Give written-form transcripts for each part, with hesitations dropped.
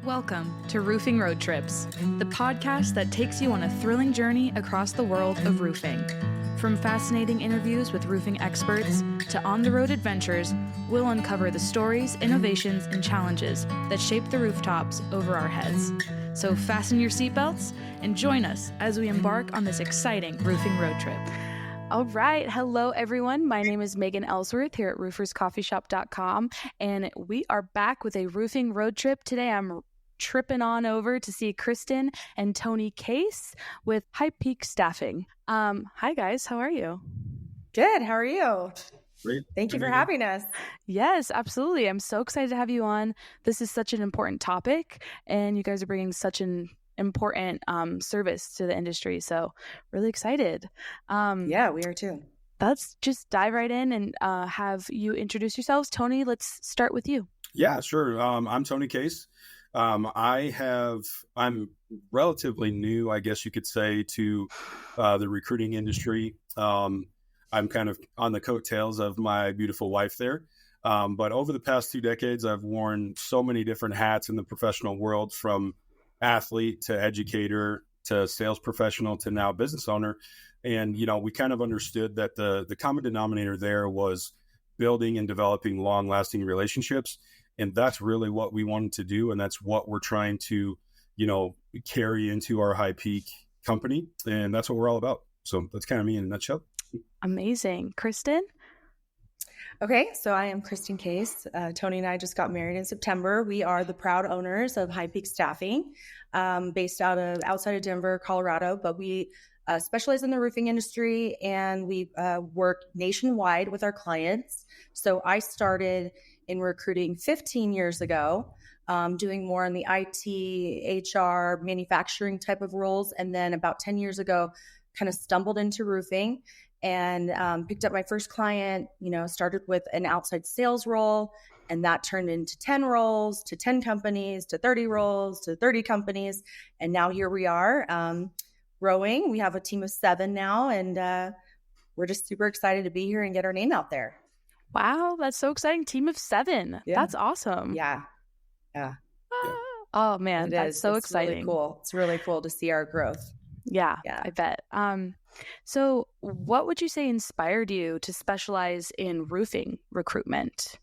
Welcome to Roofing Road Trips, the podcast that takes you on a thrilling journey across the world of roofing. From fascinating interviews with roofing experts to on-the-road adventures, we'll uncover the stories, innovations, and challenges that shape the rooftops over our heads. So fasten your seatbelts and join us as we embark on this exciting roofing road trip. All right. Hello, everyone. My name is Megan Ellsworth here at rooferscoffeeshop.com, and we are back with a roofing road trip. Today, I'm tripping on over to see Kristin and Tony Case with High Peak Staffing. Hi, guys. How are you? Good. How are you? Great. Thank you for having us. Yes, absolutely. I'm so excited to have you on. This is such an important topic, and you guys are bringing such an important service to the industry. So really excited. Yeah, we are too. Let's just dive right in and have you introduce yourselves. Tony, let's start with you. Yeah, sure. I'm Tony Case. I'm relatively new, I guess you could say, to the recruiting industry. I'm kind of on the coattails of my beautiful wife there. But over the past 2 decades, I've worn so many different hats in the professional world, from athlete to educator to sales professional to now business owner. And, you know, we kind of understood that the common denominator there was building and developing long-lasting relationships. And that's really what we wanted to do. And that's what we're trying to, you know, carry into our High Peak company. And that's what we're all about. So that's kind of me in a nutshell. Amazing. Kristin? Okay, so I am Kristin Case. Tony and I just got married in September. We are the proud owners of High Peak Staffing, based outside of Denver, Colorado. But we specialize in the roofing industry, and we work nationwide with our clients. So I started in recruiting 15 years ago, doing more in the IT, HR, manufacturing type of roles. And then about 10 years ago, kind of stumbled into roofing and picked up my first client, started with an outside sales role, and that turned into 10 roles, to 10 companies, to 30 roles, to 30 companies. And now here we are, growing. We have a team of 7 now, and we're just super excited to be here and get our name out there. Wow, that's so exciting. Team of 7. Yeah. That's awesome. Yeah. Oh, man, that's so exciting. Really cool. It's really cool to see our growth. Yeah, I bet. So what would you say inspired you to specialize in roofing recruitment?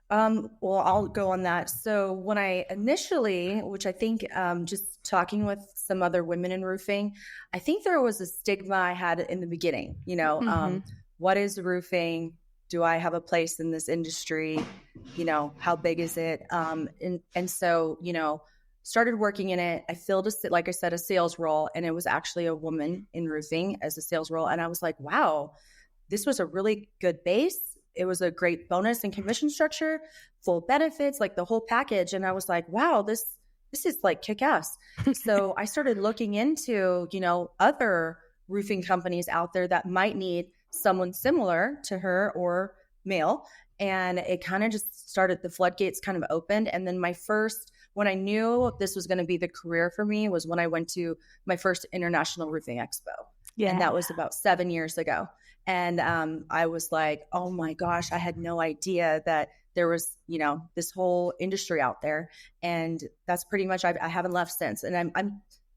Well, I'll go on that. So when I initially, which I think just talking with some other women in roofing, I think there was a stigma I had in the beginning, what is roofing? Do I have a place in this industry? How big is it? And so, started working in it. I filled like I said, a sales role, and it was actually a woman in roofing as a sales role. And I was like, wow, this was a really good base. It was a great bonus and commission structure, full benefits, like the whole package. And I was like, wow, this is like kick-ass. So I started looking into, other roofing companies out there that might need someone similar to her or male. And it kind of just started, the floodgates kind of opened. And then when I knew this was going to be the career for me was when I went to my first International Roofing Expo. Yeah. And that was about 7 years ago. And I was like, oh my gosh, I had no idea that there was, this whole industry out there. And that's pretty much, I haven't left since. And I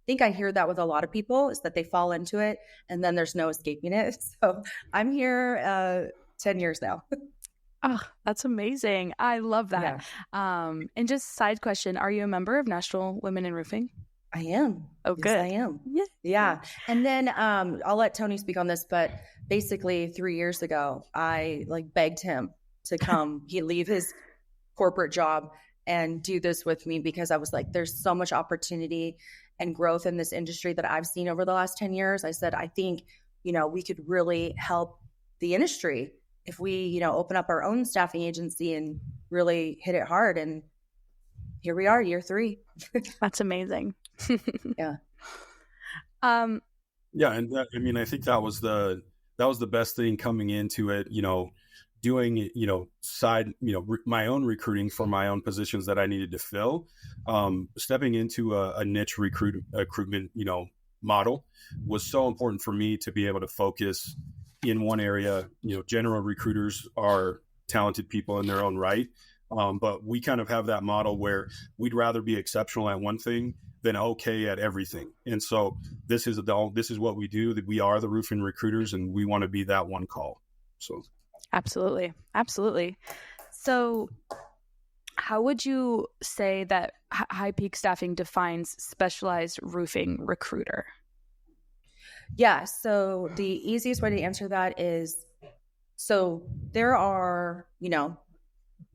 think I hear that with a lot of people, is that they fall into it and then there's no escaping it. So I'm here 10 years now. Oh, that's amazing. I love that. Yeah. And just side question, are you a member of National Women in Roofing? I am. Oh, good. Yes, I am. Yeah. And then I'll let Tony speak on this, but basically 3 years ago, I begged him to come. He'd leave his corporate job and do this with me, because I was like, there's so much opportunity and growth in this industry that I've seen over the last 10 years. I said, I think, we could really help the industry if we, open up our own staffing agency and really hit it hard. And here we are, year 3. That's amazing. Yeah. Yeah. And I think that was the best thing coming into it, doing, my own recruiting for my own positions that I needed to fill, stepping into a niche recruitment, model was so important for me to be able to focus in one area. General recruiters are talented people in their own right. But we kind of have that model where we'd rather be exceptional at one thing than okay at everything. And so this is what we do. That we are the roofing recruiters, and we want to be that one call. So absolutely. So how would you say that High Peak Staffing defines specialized roofing recruiter? Yeah. So the easiest way to answer that is, so there are,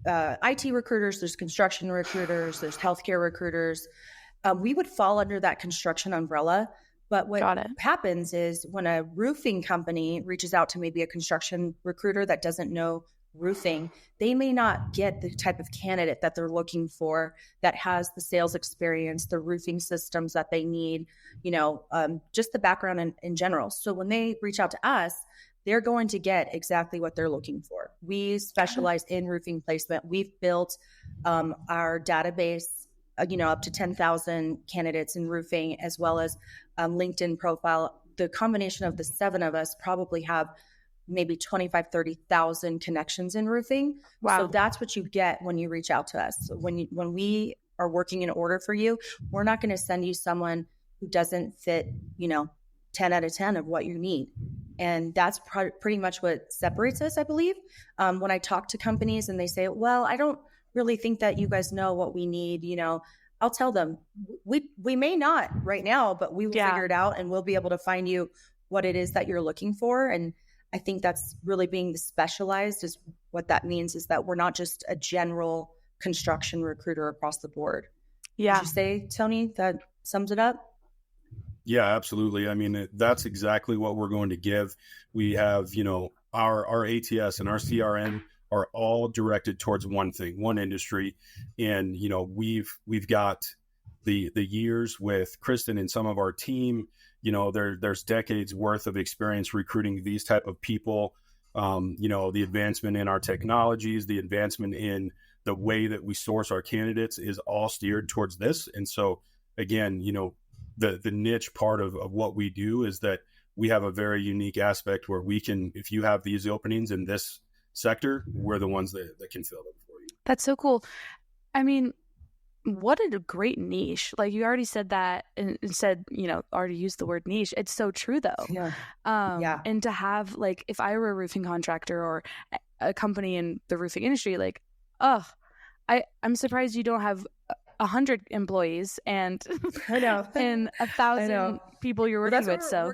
IT recruiters, there's construction recruiters, there's healthcare recruiters. We would fall under that construction umbrella. But what happens is when a roofing company reaches out to maybe a construction recruiter that doesn't know roofing, they may not get the type of candidate that they're looking for that has the sales experience, the roofing systems that they need, just the background in general. So when they reach out to us, they're going to get exactly what they're looking for. We specialize in roofing placement. We've built our database, up to 10,000 candidates in roofing, as well as LinkedIn profile. The combination of the 7 of us probably have maybe 25, 30,000 connections in roofing. Wow. So that's what you get when you reach out to us. So when we are working an order for you, we're not going to send you someone who doesn't fit, 10 out of 10 of what you need. And that's pretty much what separates us, I believe. When I talk to companies and they say, well, I don't really think that you guys know what we need, I'll tell them we may not right now, but we will figure it out, and we'll be able to find you what it is that you're looking for. And I think that's really being specialized is what that means, is that we're not just a general construction recruiter across the board. Yeah. Would you say, Tony, that sums it up? Yeah, absolutely. I mean, that's exactly what we're going to give. We have, our ATS and our CRM are all directed towards one thing, one industry. And, we've got the years with Kristin and some of our team, there's decades worth of experience recruiting these type of people. The advancement in our technologies, the advancement in the way that we source our candidates is all steered towards this. And so again, the niche part of what we do is that we have a very unique aspect where we can, if you have these openings in this sector, we're the ones that can fill them for you. That's so cool. I mean, what a great niche. Like you already said that and said, already used the word niche. It's so true though. Yeah. And to have, like, if I were a roofing contractor or a company in the roofing industry, like, I'm surprised you don't have 100 employees and I know and 1,000 people you're working with. So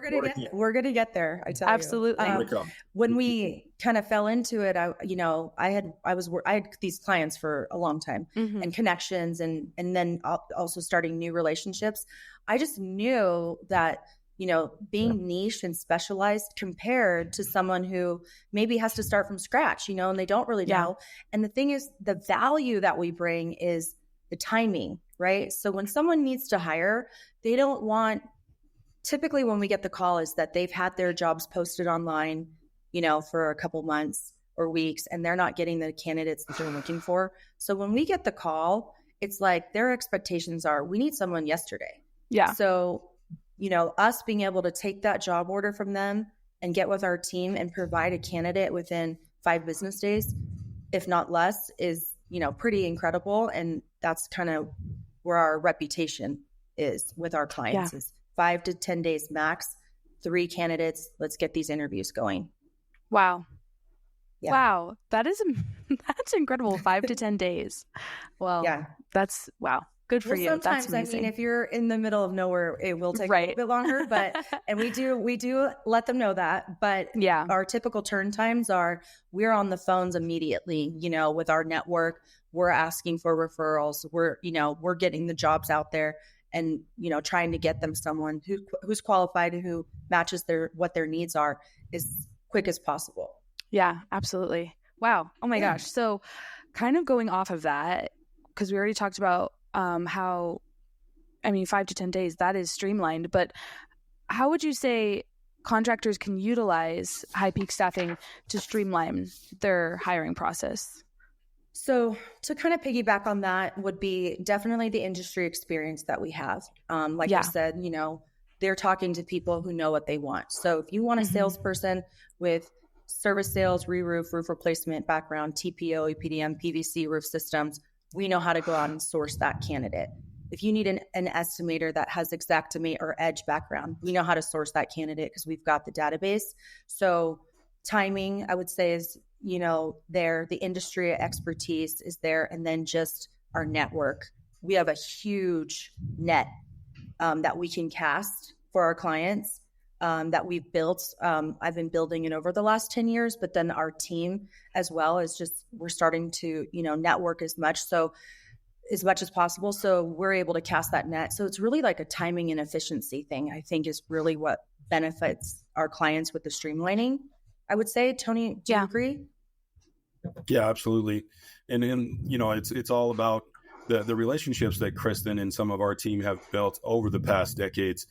we're gonna get there. I tell absolutely. you. When we kind of fell into it, I had these clients for a long time and connections, and then also starting new relationships. I just knew that being niche and specialized compared to someone who maybe has to start from scratch, and they don't really know. And the thing is, the value that we bring is the timing, right? So when someone needs to hire, they don't want, typically when we get the call is that they've had their jobs posted online, for a couple months or weeks, and they're not getting the candidates that they're looking for. So when we get the call, it's like their expectations are, we need someone yesterday. Yeah. So, us being able to take that job order from them and get with our team and provide a candidate within 5 business days, if not less, is pretty incredible. And that's kind of where our reputation is with our clients is 5 to 10 days max, 3 candidates. Let's get these interviews going. Wow. Yeah. Wow. That's incredible. 5 to 10 days. Well, that's wow. Good for you. Sometimes, That's amazing. if you're in the middle of nowhere, it will take a little bit longer, but, and we do let them know that, but our typical turn times are, we're on the phones immediately, with our network, we're asking for referrals. We're getting the jobs out there and, trying to get them someone who's qualified, who matches what their needs are as quick as possible. Yeah, absolutely. Wow. Oh my gosh. So kind of going off of that, because we already talked about how, 5 to 10 days, that is streamlined, but how would you say contractors can utilize High Peak Staffing to streamline their hiring process? So to kind of piggyback on that would be definitely the industry experience that we have. Like you said, they're talking to people who know what they want. So if you want a salesperson with service sales, re-roof, roof replacement background, TPO, EPDM, PVC, roof systems, we know how to go out and source that candidate. If you need an estimator that has Xactimate or Edge background, we know how to source that candidate because we've got the database. So timing, I would say, is, there. The industry expertise is there. And then just our network. We have a huge net that we can cast for our clients that we've built. I've been building it over the last 10 years, but then our team as well is just, we're starting to, network as much as possible. So we're able to cast that net. So it's really like a timing and efficiency thing, I think, is really what benefits our clients with the streamlining. I would say, Tony, do you agree? Yeah, absolutely. And then, it's all about the relationships that Kristin and some of our team have built over the past decades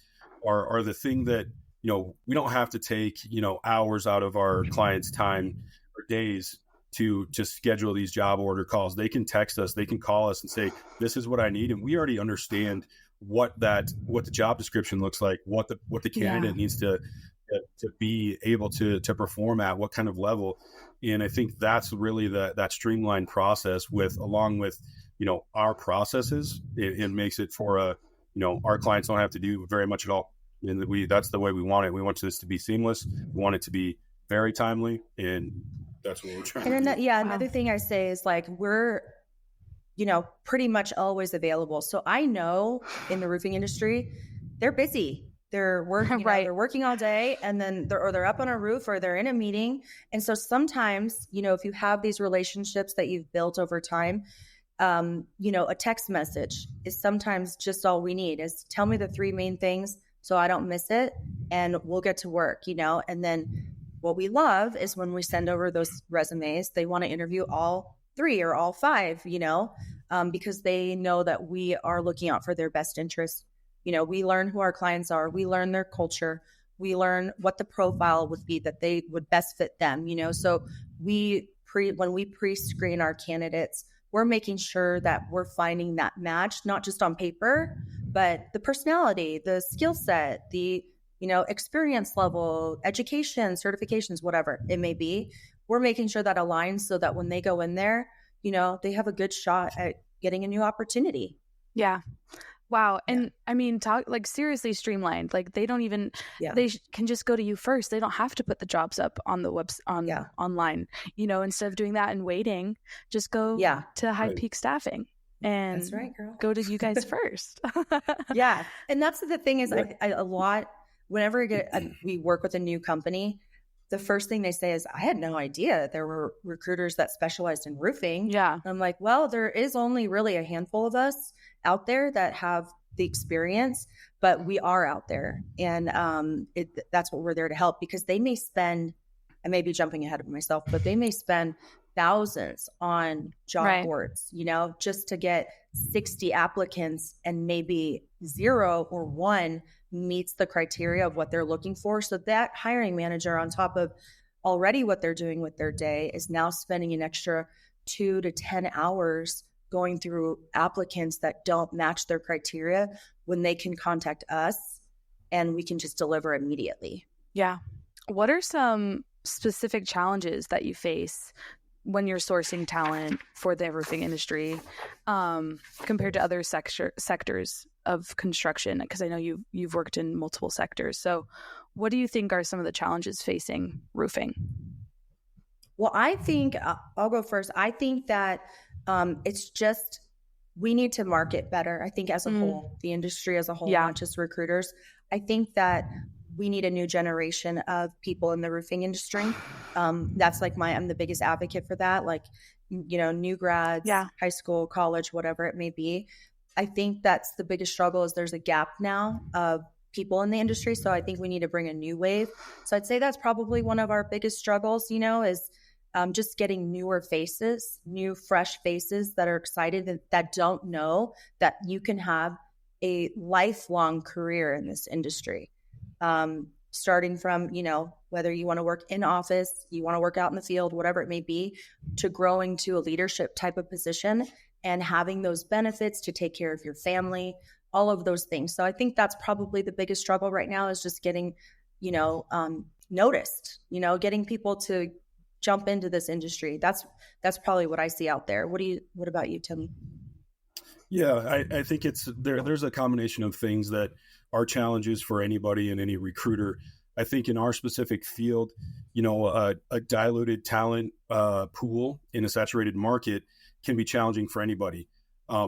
are the thing that, we don't have to take, hours out of our clients' time or days to just schedule these job order calls. They can text us, they can call us and say, this is what I need. And we already understand what the job description looks like, what the candidate needs to be able to perform at, what kind of level. And I think that's really that streamlined process along with, our processes. It makes it for our clients don't have to do very much at all. And that's the way we want it. We want this to be seamless. We want it to be very timely, and that's what we're trying to do. Another thing I say is like, we're, pretty much always available. So I know in the roofing industry, they're busy. They're working, they're working all day, and then they're up on a roof or they're in a meeting. And so sometimes, if you have these relationships that you've built over time, a text message is sometimes just all we need. Is tell me the 3 main things so I don't miss it, and we'll get to work, and then what we love is when we send over those resumes, they want to interview all 3 or all 5, because they know that we are looking out for their best interests. We learn who our clients are. We learn their culture. We learn what the profile would be that they would best fit them, So when we pre-screen our candidates, we're making sure that we're finding that match, not just on paper, but the personality, the skill set, the experience level, education, certifications, whatever it may be. We're making sure that aligns so that when they go in there, they have a good shot at getting a new opportunity. Yeah. Wow. And I mean, talk like seriously streamlined. Like they don't even, they can just go to you first. They don't have to put the jobs up on the online, instead of doing that and waiting, just go to High Peak Staffing and that's right, girl. Go to you guys first. Yeah. And that's the thing is whenever we work with a new company, the first thing they say is, I had no idea there were recruiters that specialized in roofing. Yeah. I'm like, well, there is only really a handful of us out there that have the experience, but we are out there. And that's what we're there to help, because they may spend, I may be jumping ahead of myself, but they may spend thousands on job boards, just to get 60 applicants, and maybe 0 or 1 meets the criteria of what they're looking for. So that hiring manager, on top of already what they're doing with their day, is now spending an extra 2 to 10 hours going through applicants that don't match their criteria, when they can contact us and we can just deliver immediately. Yeah. What are some specific challenges that you face when you're sourcing talent for the roofing industry compared to other sectors of construction? Because I know you've worked in multiple sectors. So what do you think are some of the challenges facing roofing? Well, I think I'll go first. I think that it's just, we need to market better. I think as a whole, the industry as a whole, not just recruiters. I think that we need a new generation of people in the roofing industry. That's like I'm the biggest advocate for that. Like, new grads, high school, college, whatever it may be. I think that's the biggest struggle, is there's a gap now of people in the industry. So I think we need to bring a new wave. So I'd say that's probably one of our biggest struggles, is just getting newer faces, new, fresh faces that are excited, that don't know that you can have a lifelong career in this industry. Starting from, whether you want to work in office, you want to work out in the field, whatever it may be, to growing to a leadership type of position and having those benefits to take care of your family, all of those things. So I think that's probably the biggest struggle right now, is just getting, noticed, getting people to jump into this industry. That's probably what I see out there. What about you, Tim? Yeah, I think there's a combination of things that are challenges for anybody and any recruiter. I think in our specific field, a diluted talent pool in a saturated market can be challenging for anybody.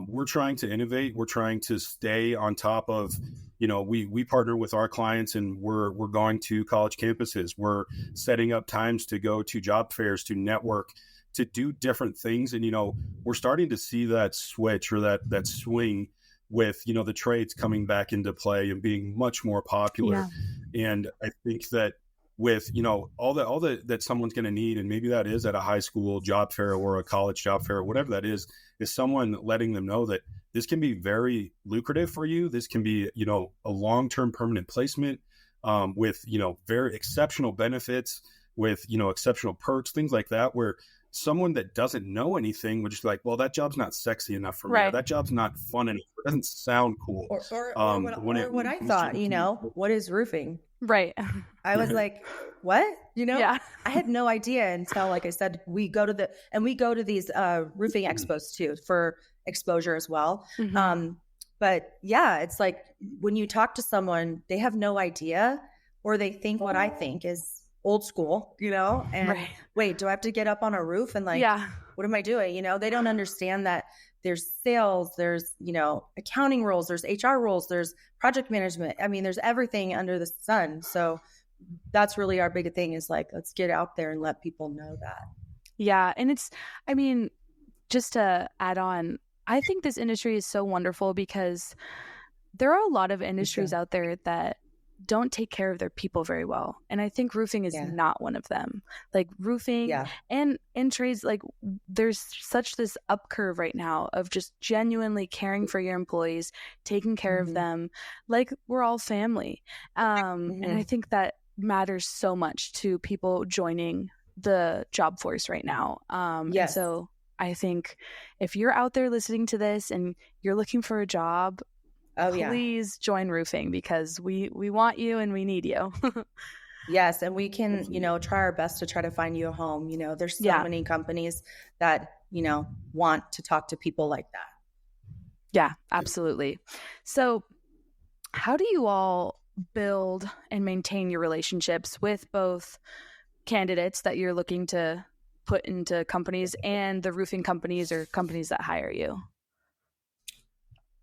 We're trying to innovate. We're trying to stay on top of, we partner with our clients, and we're going to college campuses. We're setting up times to go to job fairs, to network, to do different things. And, we're starting to see that switch, or that swing with, the trades coming back into play and being much more popular. Yeah. And I think that with, all that someone's going to need, and maybe that is at a high school job fair or a college job fair, or whatever that is someone letting them know that this can be very lucrative for you. This can be, a long-term permanent placement with, very exceptional benefits, with, exceptional perks, things like that, where someone that doesn't know anything would just be like, well, that job's not sexy enough for me. Right. Or that job's not fun enough. It doesn't sound cool. Or what I thought, what is roofing? Right. I was like, what? Yeah. I had no idea until, like I said, we go to these roofing expos too for exposure as well. Mm-hmm. But yeah, it's like when you talk to someone, they have no idea, or they think what I think is old school, and right. Wait, do I have to get up on a roof and what am I doing? They don't understand that there's sales, there's, accounting roles, there's HR roles, there's project management. I mean, there's everything under the sun. So that's really our big thing, is like, let's get out there and let people know that. Yeah. And just to add on, I think this industry is so wonderful because there are a lot of industries out there that don't take care of their people very well. And I think roofing is not one of them. Like roofing and trades, like there's such this up curve right now of just genuinely caring for your employees, taking care of them. Like we're all family. And I think that matters so much to people joining the job force right now. And so I think if you're out there listening to this and you're looking for a job, please join roofing, because we want you and we need you. Yes. And we can, try our best to try to find you a home. There's so many companies that, want to talk to people like that. Yeah, absolutely. So how do you all build and maintain your relationships with both candidates that you're looking to put into companies and the roofing companies or companies that hire you?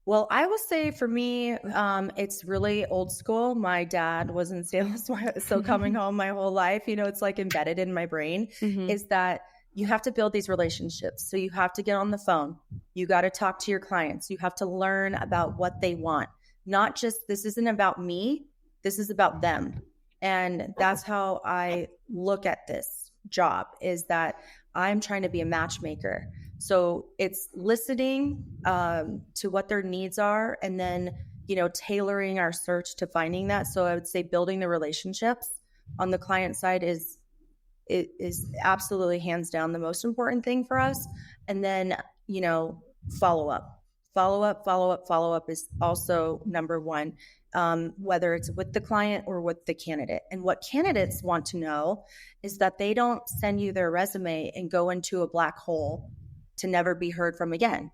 Well, I will say for me, it's really old school. My dad was in sales, so coming home my whole life, it's like embedded in my brain, is that you have to build these relationships. So you have to get on the phone. You got to talk to your clients. You have to learn about what they want. Not just, this isn't about me, this is about them. And that's how I look at this job, is that I'm trying to be a matchmaker. So it's listening to what their needs are, and then, tailoring our search to finding that. So I would say building the relationships on the client side is absolutely hands down the most important thing for us. And then, follow up is also number one, whether it's with the client or with the candidate. And what candidates want to know is that they don't send you their resume and go into a black hole to never be heard from again,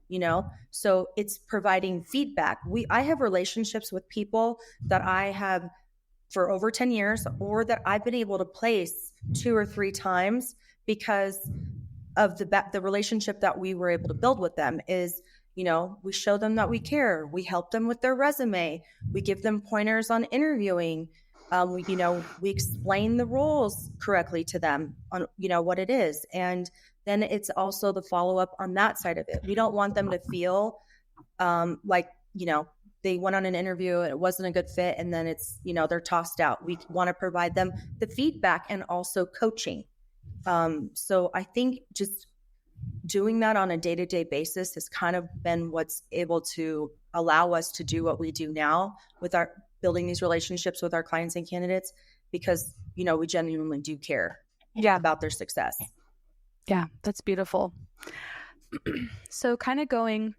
So it's providing feedback. I have relationships with people that I have for over 10 years, or that I've been able to place 2 or 3 times because of the relationship that we were able to build with them. Is, we show them that we care. We help them with their resume. We give them pointers on interviewing. We explain the roles correctly to them on, what it is. And then it's also the follow-up on that side of it. We don't want them to feel like, they went on an interview and it wasn't a good fit, and then it's, they're tossed out. We want to provide them the feedback and also coaching. So I think just doing that on a day-to-day basis has kind of been what's able to allow us to do what we do now with our building these relationships with our clients and candidates, because, we genuinely do care about their success. Yeah, that's beautiful. So kind of going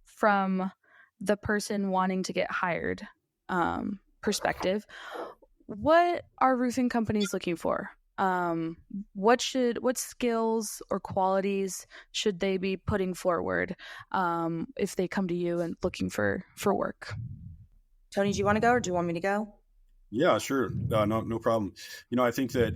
from the person wanting to get hired perspective, what are roofing companies looking for? What skills or qualities should they be putting forward if they come to you and looking for work? Tony, do you want to go or do you want me to go? Yeah, sure. No problem. I think that,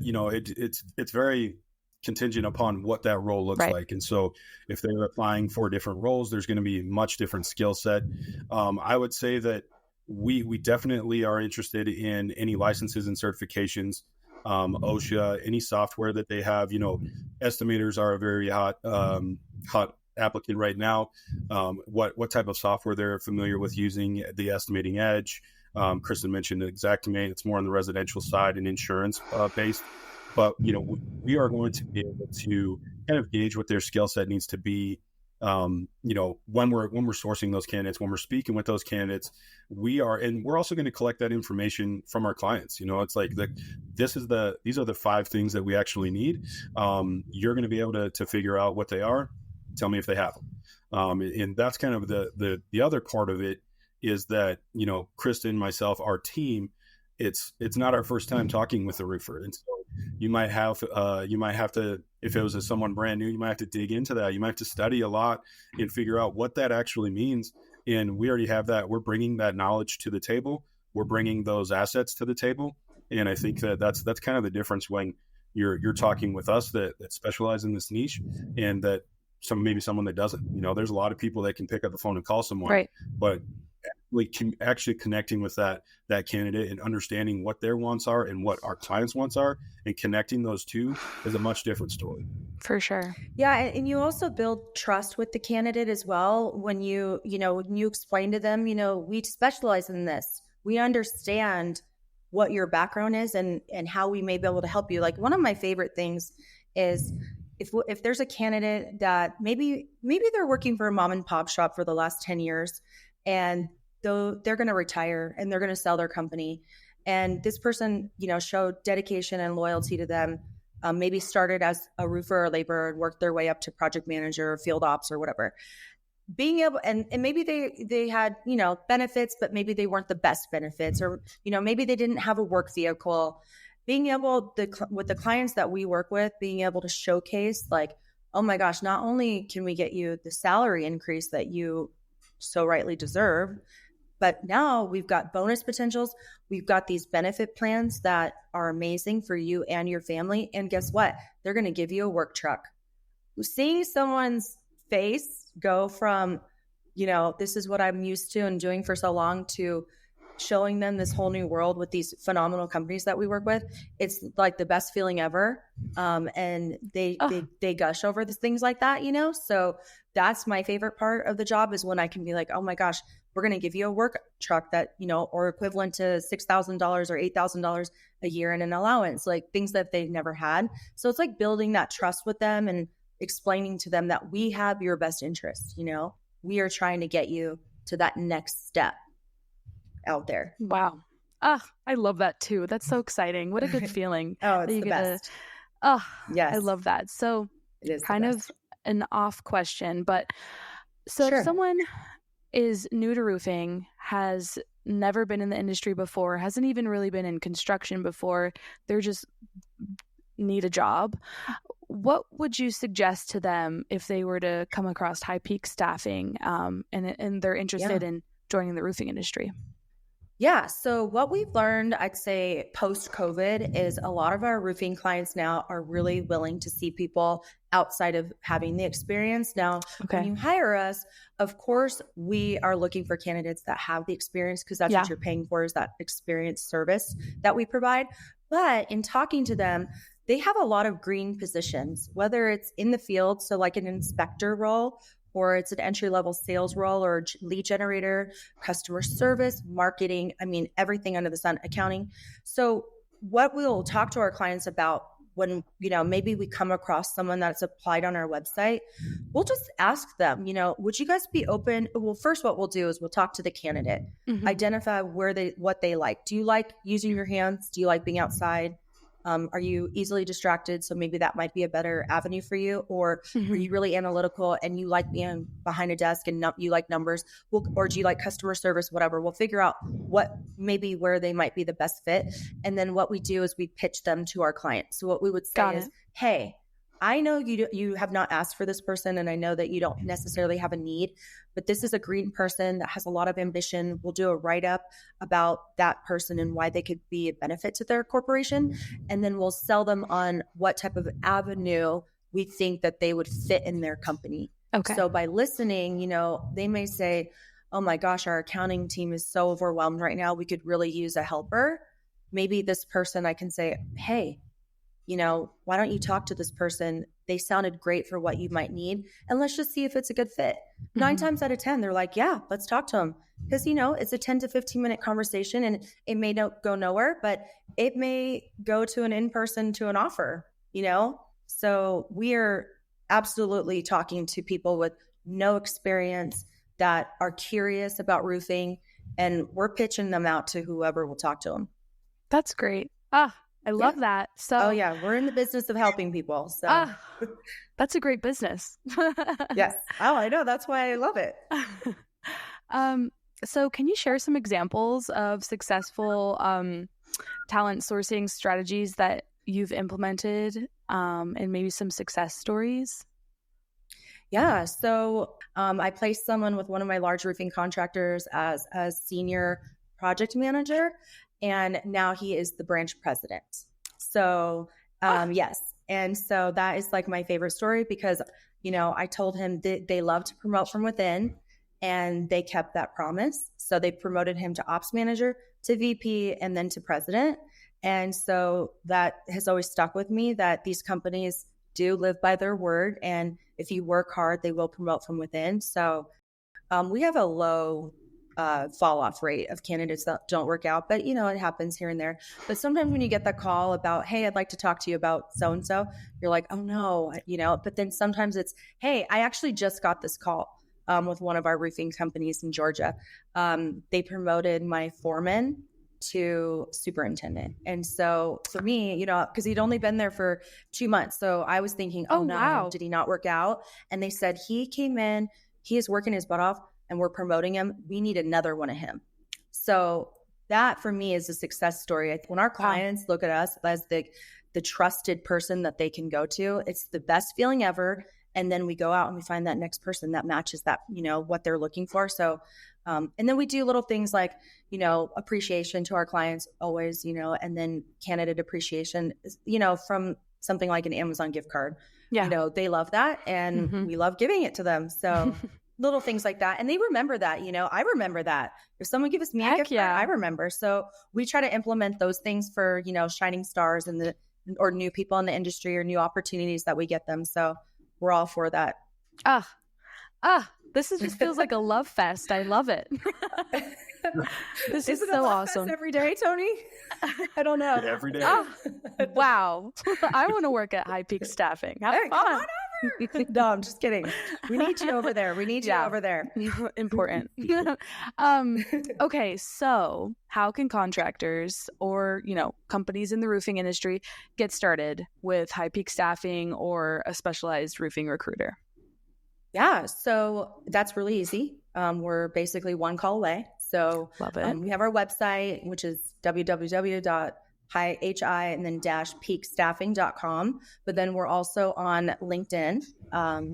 it's very contingent upon what that role looks like. And so if they're applying for different roles, there's going to be much different skill set. I would say that we definitely are interested in any licenses and certifications, OSHA, any software that they have. Estimators are a very hot applicant right now. What type of software they're familiar with using, the Estimating Edge. Kristin mentioned Xactimate. It's more on the residential side and insurance based. But we are going to be able to kind of gauge what their skill set needs to be. When we're sourcing those candidates, when we're speaking with those candidates, we're also going to collect that information from our clients. It's like these are the 5 things that we actually need. You're going to be able to figure out what they are. Tell me if they have them. And that's kind of the other part of it is that, Kristin, myself, our team, it's not our first time talking with a roofer. And so you might have to, if it was someone brand new, you might have to dig into that. You might have to study a lot and figure out what that actually means. And we already have that. We're bringing that knowledge to the table. We're bringing those assets to the table. And I think that's kind of the difference when you're talking with us that specialize in this niche, and that maybe someone that doesn't. There's a lot of people that can pick up the phone and call someone, but actually connecting with that candidate and understanding what their wants are and what our clients' wants are, and connecting those two is a much different story. For sure. Yeah, and you also build trust with the candidate as well when you explain to them, we specialize in this. We understand what your background is and how we may be able to help you. Like, one of my favorite things is if there's a candidate that maybe they're working for a mom and pop shop for the last 10 years, and they're going to retire and they're going to sell their company. And this person, showed dedication and loyalty to them. Maybe started as a roofer or laborer and worked their way up to project manager or field ops or whatever. Being able, and maybe they had, benefits, but maybe they weren't the best benefits, or, maybe they didn't have a work vehicle. Being able with the clients that we work with, being able to showcase like, oh my gosh, not only can we get you the salary increase that you so rightly deserve, but now we've got bonus potentials. We've got these benefit plans that are amazing for you and your family. And guess what? They're going to give you a work truck. Seeing someone's face go from, this is what I'm used to and doing for so long, to showing them this whole new world with these phenomenal companies that we work with, it's like the best feeling ever. And they gush over things like that, so that's my favorite part of the job, is when I can be like, oh my gosh, we're going to give you a work truck that, or equivalent to $6,000 or $8,000 a year in an allowance, like things that they've never had. So it's like building that trust with them and explaining to them that we have your best interest. We are trying to get you to that next step out there. Wow. I love that too. That's so exciting. What a good feeling. Oh, it's the best. Yes. I love that. So it is kind of an off question, but so Sure. If someone is new to roofing, has never been in the industry before, hasn't even really been in construction before, they're just need a job, what would you suggest to them if they were to come across High Peak Staffing and they're interested in joining the roofing industry? Yeah. So what we've learned, I'd say post-COVID, is a lot of our roofing clients now are really willing to see people outside of having the experience. Now, when you hire us, of course, we are looking for candidates that have the experience, because that's what you're paying for, is that experience service that we provide. But in talking to them, they have a lot of green positions, whether it's in the field, so like an inspector role, or it's an entry-level sales role, or lead generator, customer service, marketing, everything under the sun, accounting. So what we'll talk to our clients about when, maybe we come across someone that's applied on our website, we'll just ask them, would you guys be open? Well, first, what we'll do is we'll talk to the candidate, identify what they like. Do you like using your hands? Do you like being outside? Are you easily distracted? So maybe that might be a better avenue for you. Or are you really analytical and you like being behind a desk and you like numbers? Or do you like customer service, whatever? We'll figure out where they might be the best fit. And then what we do is we pitch them to our client. So what we would say is, hey, I know you have not asked for this person, and I know that you don't necessarily have a need, but this is a green person that has a lot of ambition. We'll do a write-up about that person and why they could be a benefit to their corporation, and then we'll sell them on what type of avenue we think that they would fit in their company. Okay. So by listening, they may say, oh my gosh, our accounting team is so overwhelmed right now. We could really use a helper. Maybe this person, I can say, hey, why don't you talk to this person? They sounded great for what you might need. And let's just see if it's a good fit. 9 times out of 10, they're like, yeah, let's talk to them. Because, it's a 10 to 15 minute conversation and it may go nowhere, but it may go to an in-person to an offer, So we are absolutely talking to people with no experience that are curious about roofing, and we're pitching them out to whoever will talk to them. That's great. I love that. So, we're in the business of helping people. So that's a great business. Yes. Oh, I know. That's why I love it. So can you share some examples of successful talent sourcing strategies that you've implemented and maybe some success stories? Yeah. So I placed someone with one of my large roofing contractors as a senior project manager. And now he is the branch president. So, yes. And so that is like my favorite story because, I told him that they love to promote from within and they kept that promise. So they promoted him to ops manager, to VP, and then to president. And so that has always stuck with me that these companies do live by their word. And if you work hard, they will promote from within. So we have a low fall off rate of candidates that don't work out, but it happens here and there. But sometimes when you get that call about, hey, I'd like to talk to you about so-and-so, you're like, oh no, but then sometimes it's, hey, I actually just got this call with one of our roofing companies in Georgia. They promoted my foreman to superintendent. And so for me, because he'd only been there for 2 months. So I was thinking, oh no, wow, did he not work out? And they said, he came in, he is working his butt off, and we're promoting him. We need another one of him. So that for me is a success story. When our clients look at us as the trusted person that they can go to, it's the best feeling ever. And then we go out and we find that next person that matches that, what they're looking for. So, and then we do little things like, appreciation to our clients always, and then candidate appreciation, from something like an Amazon gift card. Yeah. They love that and we love giving it to them. So little things like that. And they remember that, I remember that. If someone gives me a gift card, I remember. So we try to implement those things for, shining stars or new people in the industry or new opportunities that we get them. So we're all for that. This just feels like a love fest. I love it. This is so awesome. Every day, Tony? I don't know. Every day. Wow. I want to work at High Peak Staffing. Have fun. Come on over. No, I'm just kidding. We need you over there. We need you over there. Important. Okay, so how can contractors or, companies in the roofing industry get started with High Peak Staffing or a specialized roofing recruiter? Yeah, so that's really easy. We're basically one call away. So love it. We have our website, which is www.hi and then -peakstaffing.com. But then we're also on LinkedIn.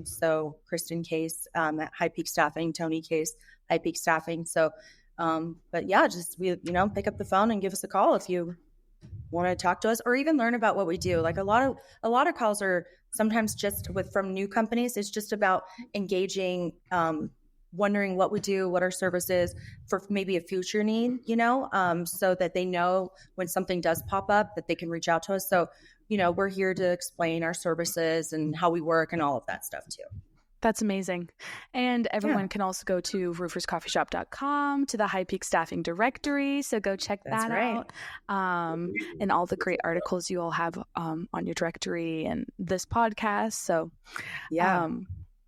So Kristin Case at High Peak Staffing, Tony Case, High Peak Staffing. So, but yeah, just pick up the phone and give us a call if you want to talk to us or even learn about what we do. Like a lot of calls are sometimes just from new companies. It's just about engaging, wondering what we do, what our service is for maybe a future need, so that they know when something does pop up that they can reach out to us. So, we're here to explain our services and how we work and all of that stuff too. That's amazing. And everyone can also go to rooferscoffeeshop.com to the High Peak Staffing directory. So go check that out. And all the great articles you all have on your directory and this podcast. So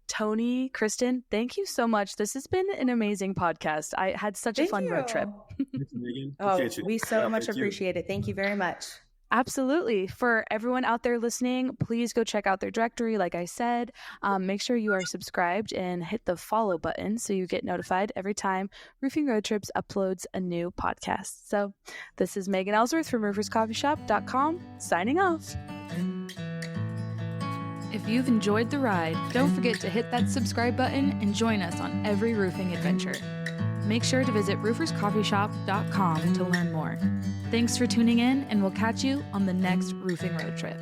Tony, Kristin, thank you so much. This has been an amazing podcast. I had such a fun road trip. We so much appreciate it. Thank you very much. Absolutely. For everyone out there listening, please go check out their directory. Like I said, make sure you are subscribed and hit the follow button so you get notified every time Roofing Road Trips uploads a new podcast. So this is Megan Ellsworth from rooferscoffeeshop.com signing off. If you've enjoyed the ride, don't forget to hit that subscribe button and join us on every roofing adventure. Make sure to visit rooferscoffeeshop.com to learn more. Thanks for tuning in, and we'll catch you on the next Roofing Road Trip.